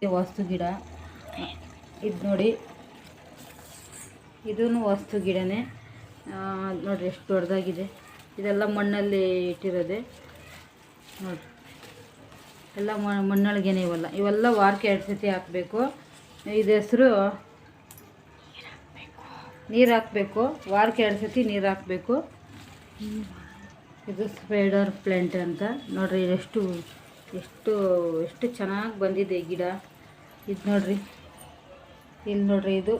ವಾಸ್ತು ಗಿಡ ಇದು ನೋಡಿ, ಇದೂ ವಾಸ್ತು ಗಿಡನೇ. ನೋಡಿರಿ ಎಷ್ಟು ದೊಡ್ಡದಾಗಿದೆ. ಇದೆಲ್ಲ ಮಣ್ಣಲ್ಲಿ ಇಟ್ಟಿರೋದೆ ನೋಡಿರಿ, ಎಲ್ಲ ಮಣ್ಣೊಳಗೇನೆ ಇವೆಲ್ಲ ವಾರಕ್ಕೆ 2 ಸತಿ ಹಾಕಬೇಕು. ಇದು ಹೆಸರು ನೀರು ಹಾಕಬೇಕು, ವಾರಕ್ಕೆ 2 ಸತಿ ನೀರು ಹಾಕಬೇಕು. ಇದು ಸ್ಪೈಡರ್ ಪ್ಲಾಂಟ್ ಅಂತ ನೋಡಿರಿ. ಎಷ್ಟು ಎಷ್ಟು ಎಷ್ಟು ಚೆನ್ನಾಗಿ ಬಂದಿದೆ ಗಿಡ. ಇದು ನೋಡಿರಿ, ಇಲ್ಲಿ ನೋಡಿರಿ, ಇದು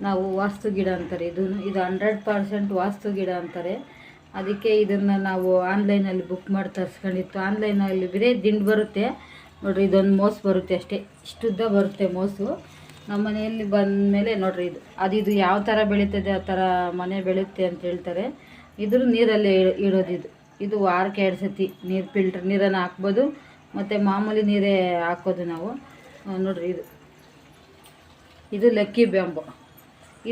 ನಾವು ವಾಸ್ತು ಗಿಡ ಅಂತಾರೆ. ಇದು 100% ವಾಸ್ತು ಗಿಡ ಅಂತಾರೆ. ಅದಕ್ಕೆ ಇದನ್ನು ನಾವು ಆನ್ಲೈನಲ್ಲಿ ಬುಕ್ ಮಾಡಿ ತರಿಸ್ಕೊಂಡಿತ್ತು. ಆನ್ಲೈನಲ್ಲಿ ಬೇರೆ ದಿಂಡು ಬರುತ್ತೆ ನೋಡಿರಿ, ಇದೊಂದು ಮೋಸು ಬರುತ್ತೆ ಅಷ್ಟೇ, ಇಷ್ಟುದ್ದ ಬರುತ್ತೆ ಮೋಸು. ನಮ್ಮ ಮನೆಯಲ್ಲಿ ಬಂದಮೇಲೆ ನೋಡಿರಿ, ಇದು ಯಾವ ಥರ ಬೆಳೀತದೆ ಆ ಥರ ಮನೆ ಬೆಳೆಯುತ್ತೆ ಅಂತ ಹೇಳ್ತಾರೆ. ಇದ್ರ ನೀರಲ್ಲಿ ಇಡೋದು. ಇದು ವಾರಕ್ಕೆ 2 ಸತಿ ನೀರು, ಫಿಲ್ಟ್ರ್ ನೀರನ್ನು ಹಾಕ್ಬೋದು, ಮತ್ತು ಮಾಮೂಲಿ ನೀರೇ ಹಾಕೋದು ನಾವು. ನೋಡಿರಿ, ಇದು ಲಕ್ಕಿ ಬ್ಯಾಂಬು.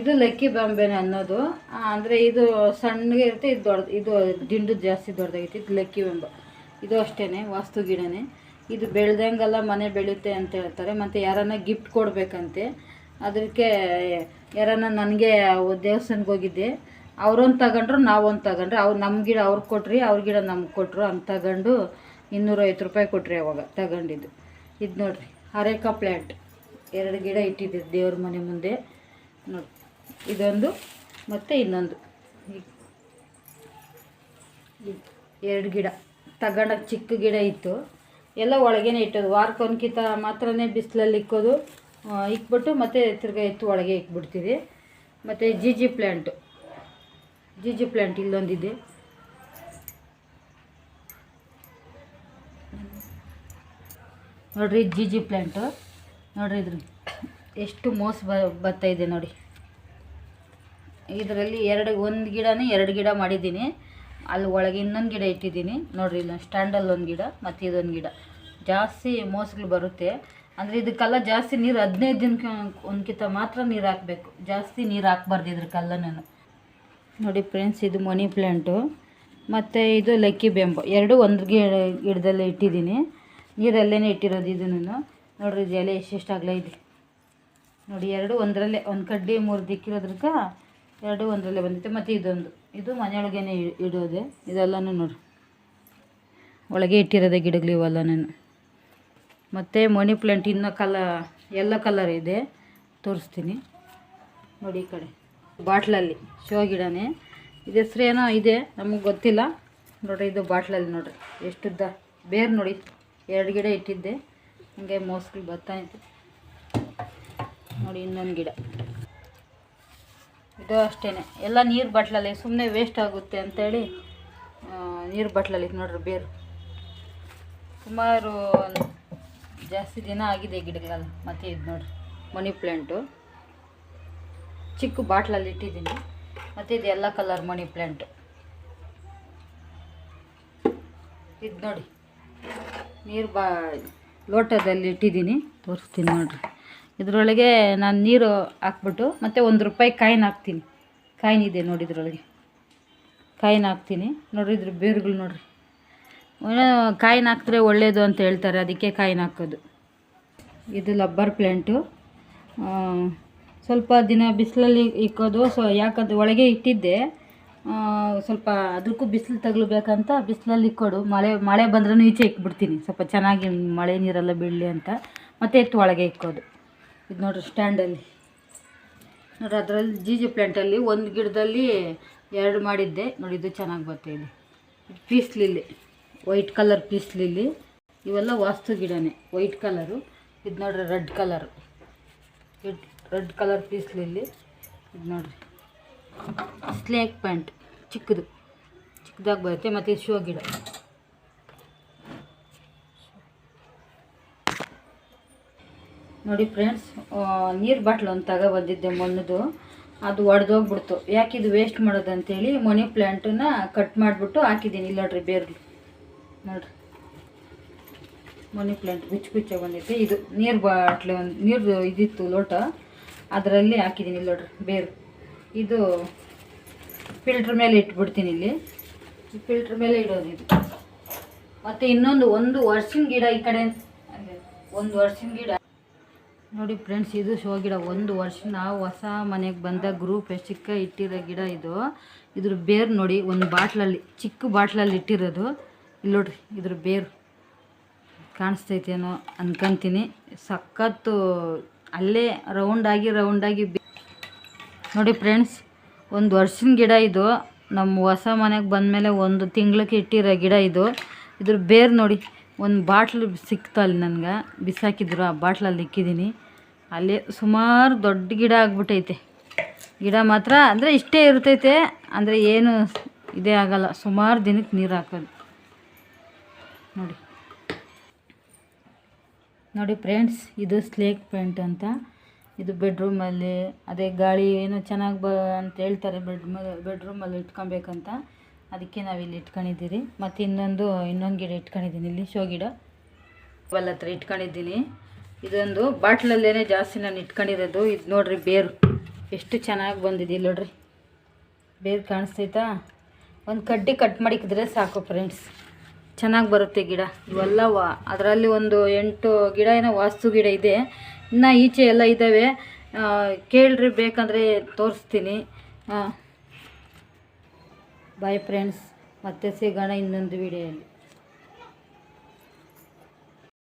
ಇದು ಲಕ್ಕಿ ಬ್ಯಾಂಬೇನೆ ಅನ್ನೋದು. ಅಂದರೆ ಇದು ಸಣ್ಣಗೆ ಇರುತ್ತೆ, ಇದು ದೊಡ್ಡ, ಇದು ದಿಂಡು ಜಾಸ್ತಿ ದೊಡ್ಡದಾಗಿತ್ತು. ಇದು ಲಕ್ಕಿ ಬ್ಯಾಂಬು. ಇದು ಅಷ್ಟೇ ವಾಸ್ತು ಗಿಡನೇ. ಇದು ಬೆಳೆದಂಗೆಲ್ಲ ಮನೆ ಬೆಳೆಯುತ್ತೆ ಅಂತ ಹೇಳ್ತಾರೆ. ಮತ್ತು ಯಾರನ್ನ ಗಿಫ್ಟ್ ಕೊಡಬೇಕಂತೆ, ಅದಕ್ಕೆ ಯಾರನ್ನ ನನಗೆ ದೇವಸ್ಥಾನಕ್ಕೆ ಹೋಗಿದ್ದೆ, ಅವ್ರೊಂದು ತಗೊಂಡ್ರು, ನಾವೊಂದು ತಗೊಂಡ್ರೆ. ಅವ್ರು ನಮ್ಮ ಗಿಡ ಅವ್ರಿಗೆ ಕೊಟ್ರಿ, ಅವ್ರ ಗಿಡ ನಮ್ಗೆ ಕೊಟ್ಟರು ಅಂತ ತಗೊಂಡು 250 ರೂಪಾಯಿ ಕೊಟ್ರಿ ಅವಾಗ ತಗೊಂಡಿದ್ದು. ಇದು ನೋಡಿರಿ, ಅರೇಕಾ ಪ್ಲ್ಯಾಂಟ್ 2 ಗಿಡ ಇಟ್ಟಿದ್ದೆ ದೇವ್ರ ಮನೆ ಮುಂದೆ ನೋಡಿ. ಇದೊಂದು ಮತ್ತು ಇನ್ನೊಂದು 2 ಗಿಡ ತಗೊಂಡಾಗ ಚಿಕ್ಕ ಗಿಡ ಇತ್ತು, ಎಲ್ಲ ಒಳಗೇನೆ ಇಟ್ಟೋದು. ವಾರಕ್ಕೆ ಒಂದ್ಕಿತ ಮಾತ್ರನೇ ಬಿಸಿಲಲ್ಲಿ ಇಕ್ಕೋದು, ಇಕ್ಬಿಟ್ಟು ಮತ್ತೆ ತಿರ್ಗಾ ಎತ್ತು ಒಳಗೆ ಇಕ್ಬಿಡ್ತೀವಿ. ಮತ್ತು ಜಿಜಿ ಪ್ಲ್ಯಾಂಟ್ ಇಲ್ಲೊಂದಿದೆ ನೋಡಿರಿ. ಜಿಜಿ ಪ್ಲ್ಯಾಂಟು ನೋಡಿರಿ, ಇದ್ರ ಎಷ್ಟು ಮೋಸ ಬರ್ತಾಯಿದೆ ನೋಡಿ. ಇದರಲ್ಲಿ 1 ಗಿಡನೇ 2 ಗಿಡ ಮಾಡಿದ್ದೀನಿ. ಅಲ್ಲಿ ಒಳಗೆ ಇನ್ನೊಂದು ಗಿಡ ಇಟ್ಟಿದ್ದೀನಿ ನೋಡಿರಿ. ಇಲ್ಲ ಸ್ಟ್ಯಾಂಡಲ್ಲಿ 1 ಗಿಡ ಮತ್ತು ಇದೊಂದು ಗಿಡ. ಜಾಸ್ತಿ ಮೋಸಗಳು ಬರುತ್ತೆ. ಅಂದರೆ ಇದಕ್ಕೆಲ್ಲ ಜಾಸ್ತಿ ನೀರು 15 ದಿನಕ್ಕೆ ಒಂದ್ಕಿತ ಮಾತ್ರ ನೀರು ಹಾಕಬೇಕು, ಜಾಸ್ತಿ ನೀರು ಹಾಕ್ಬಾರ್ದು ಇದಕ್ಕೆಲ್ಲನೂ. ನೋಡಿ ಫ್ರೆಂಡ್ಸ್, ಇದು ಮನಿ ಪ್ಲ್ಯಾಂಟು ಮತ್ತು ಇದು ಲಕ್ಕಿ ಬ್ಯಾಂಬು. 2 ಒಂದು ಗಿಡದಲ್ಲೇ ಇಟ್ಟಿದ್ದೀನಿ, ನೀರಲ್ಲೇ ಇಟ್ಟಿರೋದು. ಇದನ್ನು ನೋಡಿರಿ, ಇದು ಎಲೆ ಎಷ್ಟೆಷ್ಟಾಗಲೇ ಇದೆ ನೋಡಿ. 2 ಒಂದರಲ್ಲೇ, ಒಂದು ಕಡ್ಡಿ 3 ದಿಕ್ಕಿರೋದ್ರಕ್ಕೆ 2 ಒಂದರಲ್ಲೇ ಬಂದಿತ್ತು. ಮತ್ತು ಇದು ಮನೆಯೊಳಗೇನೆ ಇಡೋದೆ. ಇದೆಲ್ಲನೂ ನೋಡಿ ಒಳಗೆ ಇಟ್ಟಿರೋದೆ ಗಿಡಗಳು ಇವೆಲ್ಲನೂ. ಮತ್ತು ಮನಿ ಪ್ಲ್ಯಾಂಟ್ ಇನ್ನೂ ಎಲ್ಲ ಕಲರ್ ಇದೆ, ತೋರಿಸ್ತೀನಿ ನೋಡಿ. ಈ ಕಡೆ ಬಾಟ್ಲಲ್ಲಿ ಶೋ ಗಿಡನೇ. ಇದು ಹೆಸ್ರು ಏನೋ ಇದೆ, ನಮಗೆ ಗೊತ್ತಿಲ್ಲ ನೋಡಿರಿ. ಇದು ಬಾಟ್ಲಲ್ಲಿ ನೋಡಿರಿ ಎಷ್ಟುದ್ದ ಬೇರು ನೋಡಿ. 2 ಗಿಡ ಇಟ್ಟಿದ್ದೆ, ಹಂಗೆ ಮೋಸ್ಟ್ಲಿ ಬರ್ತಾಯಿತ್ತು ನೋಡಿ. ಇನ್ನೊಂದು ಗಿಡ ಇದು ಅಷ್ಟೇ, ಎಲ್ಲ ನೀರು ಬಾಟ್ಲಲ್ಲಿ, ಸುಮ್ಮನೆ ವೇಸ್ಟ್ ಆಗುತ್ತೆ ಅಂಥೇಳಿ ನೀರು ಬಾಟ್ಲಲ್ಲಿ ನೋಡಿರಿ. ಬೇರು ಸುಮಾರು ಜಾಸ್ತಿ ದಿನ ಆಗಿದೆ ಗಿಡಗಳೆಲ್ಲ. ಮತ್ತು ಇದು ನೋಡಿರಿ ಮನಿ ಪ್ಲ್ಯಾಂಟು ಚಿಕ್ಕ ಬಾಟ್ಲಲ್ಲಿ ಇಟ್ಟಿದ್ದೀನಿ. ಮತ್ತು ಇದು ಎಲ್ಲ ಕಲರ್ ಮನಿ ಪ್ಲ್ಯಾಂಟು. ಇದು ನೋಡಿ, ಲೋಟದಲ್ಲಿ ಇಟ್ಟಿದ್ದೀನಿ, ತೋರಿಸ್ತೀನಿ ನೋಡಿರಿ. ಇದರೊಳಗೆ ನಾನು ನೀರು ಹಾಕ್ಬಿಟ್ಟು ಮತ್ತು ₹1 ಕಾಯಿನ್ ಹಾಕ್ತೀನಿ. ಕಾಯಿನ್ ಇದೆ ನೋಡಿ, ಇದರೊಳಗೆ ಕಾಯಿನ್ ಹಾಕ್ತೀನಿ ನೋಡಿರಿ. ಇದ್ರ ಬೇರುಗಳು ನೋಡಿರಿ, ಕಾಯಿನ್ ಹಾಕಿದ್ರೆ ಒಳ್ಳೆಯದು ಅಂತ ಹೇಳ್ತಾರೆ, ಅದಕ್ಕೆ ಕಾಯಿನ್ ಹಾಕೋದು. ಇದು ಲಬ್ಬರ್ ಪ್ಲ್ಯಾಂಟು. ಸ್ವಲ್ಪ ದಿನ ಬಿಸಿಲಲ್ಲಿ ಇಕ್ಕೋದು. ಯಾಕಂದರೆ ಒಳಗೆ ಇಟ್ಟಿದ್ದೆ, ಸ್ವಲ್ಪ ಅದಕ್ಕೂ ಬಿಸಿಲು ತಗಲಬೇಕಂತ ಬಿಸಿಲಲ್ಲಿ ಇಕ್ಕೋಡು. ಮಳೆ ಬಂದ್ರೂ ಈಚೆ ಇಕ್ಬಿಡ್ತೀನಿ, ಸ್ವಲ್ಪ ಚೆನ್ನಾಗಿ ಮಳೆ ನೀರೆಲ್ಲ ಬೀಳಲಿ ಅಂತ. ಮತ್ತು ಎತ್ತು ಒಳಗೆ ಇಕ್ಕೋದು. ಇದು ನೋಡಿರಿ ಸ್ಟ್ಯಾಂಡಲ್ಲಿ ನೋಡಿರಿ. ಅದರಲ್ಲಿ ಜಿಜಿ ಪ್ಲ್ಯಾಂಟಲ್ಲಿ 1 ಗಿಡದಲ್ಲಿ 2 ಮಾಡಿದ್ದೆ ನೋಡಿ. ಇದು ಚೆನ್ನಾಗಿ ಬರ್ತಾಯಿದೆ. Peace lily, white colour peace lily. ಇವೆಲ್ಲ ವಾಸ್ತು ಗಿಡನೇ, ವೈಟ್ ಕಲರು. ಇದು ನೋಡಿರಿ ರೆಡ್ ಕಲರ್ ಪೀಸ್ ಲಿಲ್ಲಿ. ಇದು ನೋಡಿರಿ ಸ್ನೇಕ್ ಪ್ಯಾಂಟ್, ಚಿಕ್ಕದಾಗಿ ಬರುತ್ತೆ. ಮತ್ತು ಇದು ಶೋ ಗಿಡ ನೋಡಿ ಫ್ರೆಂಡ್ಸ್. ನೀರು ಬಾಟ್ಲು ಒಂದು ತಗೊಬಂದಿದ್ದೆ ಮಣ್ಣದು, ಅದು ಒಡೆದೋಗ್ಬಿಡ್ತು. ಯಾಕಿದು ವೇಸ್ಟ್ ಮಾಡೋದು ಅಂತೇಳಿ ಮನಿ ಪ್ಲ್ಯಾಂಟನ್ನ ಕಟ್ ಮಾಡಿಬಿಟ್ಟು ಹಾಕಿದ್ದೀನಿ. ಇಲ್ಲಿ ನೋಡಿರಿ ಬೇರು ನೋಡಿರಿ, ಮನಿ ಪ್ಲ್ಯಾಂಟ್ ಗುಚ್ಚ ಬಂದೈತೆ. ಇದು ನೀರು ಬಾಟ್ಲು, ಒಂದು ನೀರು ಇದಿತ್ತು ಲೋಟ, ಅದರಲ್ಲಿ ಹಾಕಿದ್ದೀನಿ. ಇಲ್ಲಿ ನೋಡಿರಿ ಬೇರು. ಇದು ಫಿಲ್ಟ್ರ್ ಮೇಲೆ ಇಟ್ಬಿಡ್ತೀನಿ. ಇಲ್ಲಿ ಫಿಲ್ಟ್ರ್ ಮೇಲೆ ಇಡೋದು ಇದು. ಮತ್ತು ಇನ್ನೊಂದು 1 ವರ್ಷದ ಗಿಡ ಈ ಕಡೆ, 1 ವರ್ಷದ ಗಿಡ ನೋಡಿ ಫ್ರೆಂಡ್ಸ್, ಇದು ಶೋ ಗಿಡ. ಒಂದು ವರ್ಷ ನಾವು ಹೊಸ ಮನೆಗೆ ಬಂದ ಗ್ರೂಪ್ ಚಿಕ್ಕ ಇಟ್ಟಿರೋ ಗಿಡ ಇದು. ಇದ್ರ ಬೇರು ನೋಡಿ, ಒಂದು ಬಾಟ್ಲಲ್ಲಿ, ಚಿಕ್ಕ ಬಾಟ್ಲಲ್ಲಿ ಇಟ್ಟಿರೋದು. ಇಲ್ಲಿ ನೋಡ್ರಿ, ಇದ್ರ ಬೇರು ಕಾಣಿಸ್ತೈತೇನೋ ಅನ್ಕೊಂತೀನಿ. ಸಖತ್ತು ಅಲ್ಲೇ ರೌಂಡಾಗಿ ನೋಡಿ ಫ್ರೆಂಡ್ಸ್, ಒಂದು ವರ್ಷದ ಗಿಡ ಇದು. ನಮ್ಮ ಹೊಸ ಮನೆಗೆ ಬಂದಮೇಲೆ 1 ತಿಂಗಳಿಗೆ ಇಟ್ಟಿರೋ ಗಿಡ ಇದು. ಇದ್ರ ಬೇರು ನೋಡಿ, ಒಂದು ಬಾಟ್ಲು ಸಿಕ್ತಲ್ಲಿ ನನಗೆ, ಬಿಸಾಕಿದ್ರು. ಆ ಬಾಟ್ಲಲ್ಲಿ ಇಕ್ಕಿದ್ದೀನಿ. ಅಲ್ಲೇ ಸುಮಾರು ದೊಡ್ಡ ಗಿಡ ಆಗ್ಬಿಟ್ಟೈತೆ. ಗಿಡ ಮಾತ್ರ ಅಂದರೆ ಇಷ್ಟೇ ಇರ್ತೈತೆ, ಅಂದರೆ ಏನು ಇದೇ ಆಗಲ್ಲ. ಸುಮಾರು ದಿನಕ್ಕೆ ನೀರು ಹಾಕೋದು. ನೋಡಿ ಫ್ರೆಂಡ್ಸ್, ಇದು ಸ್ನೇಕ್ ಪ್ಲಾಂಟ್ ಅಂತ. ಇದು ಬೆಡ್ರೂಮಲ್ಲಿ ಅದೇ ಗಾಳಿ ಏನೋ ಚೆನ್ನಾಗಿ ಅಂತ ಹೇಳ್ತಾರೆ, ಬೆಡ್ರೂಮಲ್ಲಿ ಇಟ್ಕೊಬೇಕಂತ. ಅದಕ್ಕೆ ನಾವಿಲ್ಲಿ ಇಟ್ಕೊಂಡಿದ್ದೀರಿ. ಮತ್ತು ಇನ್ನೊಂದು ಗಿಡ ಇಟ್ಕೊಂಡಿದ್ದೀನಿ, ಇಲ್ಲಿ ಶೋ ಗಿಡ ಹತ್ರ ಇಟ್ಕೊಂಡಿದ್ದೀನಿ. ಇದೊಂದು ಬಾಟ್ಲಲ್ಲೇ ಜಾಸ್ತಿ ನಾನು ಇಟ್ಕೊಂಡಿರೋದು. ಇದು ನೋಡ್ರಿ, ಬೇರು ಎಷ್ಟು ಚೆನ್ನಾಗಿ ಬಂದಿದೆ. ಇಲ್ಲಿ ನೋಡ್ರಿ, ಬೇರು ಕಾಣಿಸ್ತೈತಾ? ಒಂದು ಕಡ್ಡಿ ಕಟ್ ಮಾಡಿಕಿದ್ರೆ ಸಾಕು ಫ್ರೆಂಡ್ಸ್, ಚೆನ್ನಾಗಿ ಬರುತ್ತೆ ಗಿಡ. ಇವೆಲ್ಲ ಅದರಲ್ಲಿ ಒಂದು 8 ಗಿಡ ಏನೋ ವಾಸ್ತು ಗಿಡ ಇದೆ. ಇನ್ನು ಈಚೆ ಎಲ್ಲ ಇದ್ದಾವೆ, ಕೇಳ್ರಿ, ಬೇಕಂದರೆ ತೋರಿಸ್ತೀನಿ. ಬಾಯ್ ಫ್ರೆಂಡ್ಸ್, ಮತ್ತೆ ಸಿಗೋಣ ಇನ್ನೊಂದು ವಿಡಿಯೋಯಲ್ಲಿ.